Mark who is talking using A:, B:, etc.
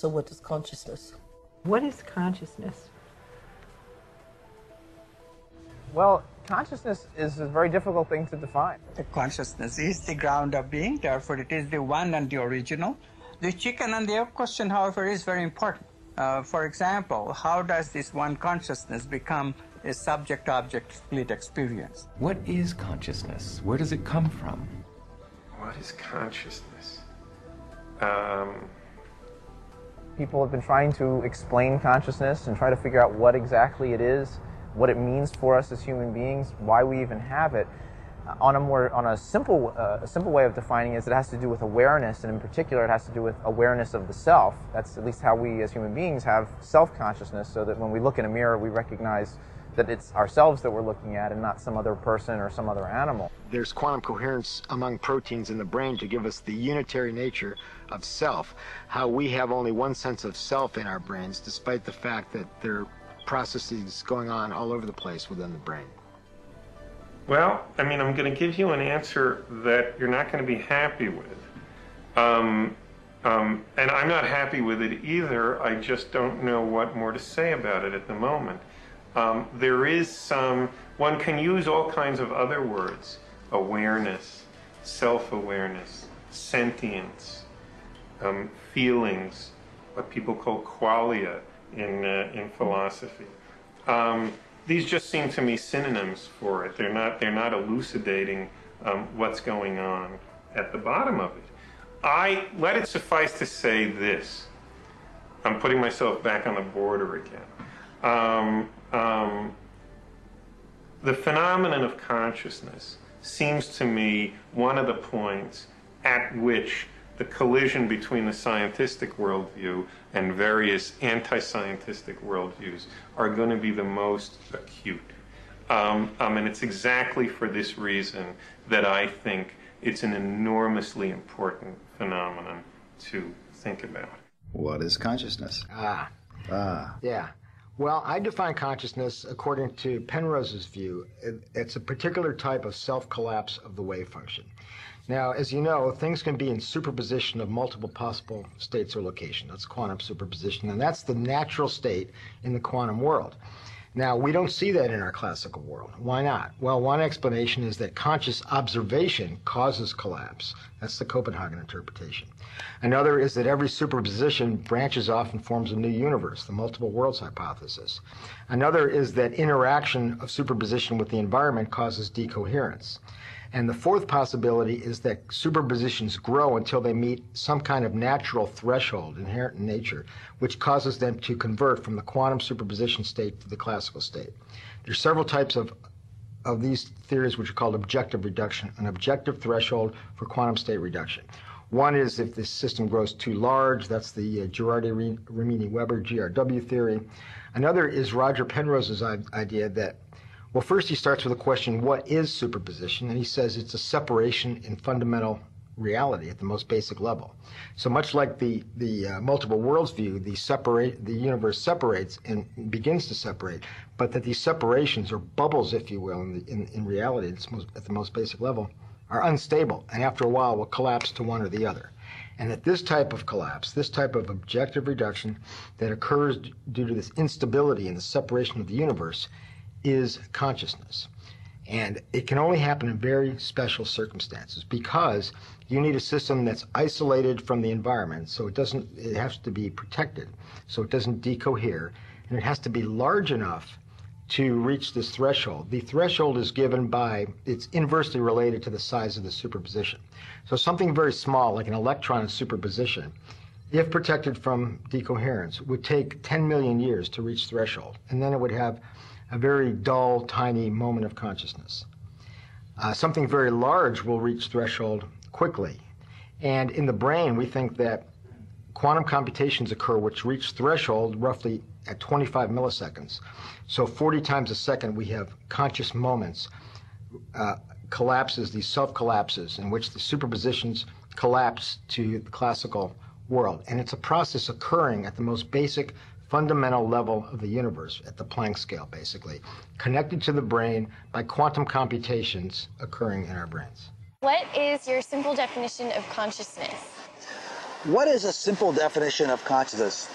A: So what is consciousness?
B: What is consciousness?
C: Well, consciousness is a very difficult thing to define.
D: The consciousness is the ground of being, therefore it is the one and the original. The chicken and the egg question, however, is very important. For example, how does this one consciousness become a subject-object split experience?
E: What is consciousness? Where does it come from?
F: What is consciousness?
C: People have been trying to explain consciousness and try to figure out what exactly it is, what it means for us as human beings, why we even have it. On a simple way of defining it is it has to do with awareness, and in particular it has to do with awareness of the self. That's at least how we as human beings have self-consciousness, so that when we look in a mirror we recognize that it's ourselves that we're looking at and not some other person or some other animal.
G: There's quantum coherence among proteins in the brain to give us the unitary nature of self, how we have only one sense of self in our brains, despite the fact that there are processes going on all over the place within the brain.
F: Well, I mean, I'm going to give you an answer that you're not going to be happy with. And I'm not happy with it either. I just don't know what more to say about it at the moment. There is one can use all kinds of other words: awareness, self-awareness, sentience, feelings, what people call qualia in philosophy. These just seem to me synonyms for it. They're not elucidating what's going on at the bottom of it. Let it suffice to say this. I'm putting myself back on the border again. The phenomenon of consciousness seems to me one of the points at which the collision between the scientific worldview and various anti-scientific worldviews are going to be the most acute. And it's exactly for this reason that I think it's an enormously important phenomenon to think about.
H: What is consciousness?
G: Yeah. Well, I define consciousness according to Penrose's view. It's a particular type of self-collapse of the wave function. Now, as you know, things can be in superposition of multiple possible states or locations. That's quantum superposition, and that's the natural state in the quantum world. Now, we don't see that in our classical world. Why not? Well, one explanation is that conscious observation causes collapse. That's the Copenhagen interpretation. Another is that every superposition branches off and forms a new universe, the multiple worlds hypothesis. Another is that interaction of superposition with the environment causes decoherence. And the fourth possibility is that superpositions grow until they meet some kind of natural threshold inherent in nature, which causes them to convert from the quantum superposition state to the classical state. There's several types of these theories which are called objective reduction, an objective threshold for quantum state reduction. One is if the system grows too large, that's the Girardi-Rimini-Weber GRW theory. Another is Roger Penrose's idea that, well, first he starts with the question, what is superposition? And he says it's a separation in fundamental reality at the most basic level. So much like the multiple worlds view, the universe separates and begins to separate, but that these separations, or bubbles, if you will, in reality, at the most basic level, are unstable, and after a while will collapse to one or the other. And that this type of collapse, this type of objective reduction that occurs due to this instability in the separation of the universe, is consciousness. And it can only happen in very special circumstances, because you need a system that's isolated from the environment, so it has to be protected, so it doesn't decohere, and it has to be large enough to reach this threshold. The threshold is given by, it's inversely related to the size of the superposition. So something very small, like an electron in superposition, if protected from decoherence, would take 10 million years to reach threshold, and then it would have a very dull, tiny moment of consciousness. Something very large will reach threshold quickly. And in the brain, we think that quantum computations occur which reach threshold roughly at 25 milliseconds. So 40 times a second we have conscious moments, collapses, these self-collapses, in which the superpositions collapse to the classical world. And it's a process occurring at the most basic fundamental level of the universe, at the Planck scale, basically, connected to the brain by quantum computations occurring in our brains.
I: What is your simple definition of consciousness?
A: What is a simple definition of consciousness?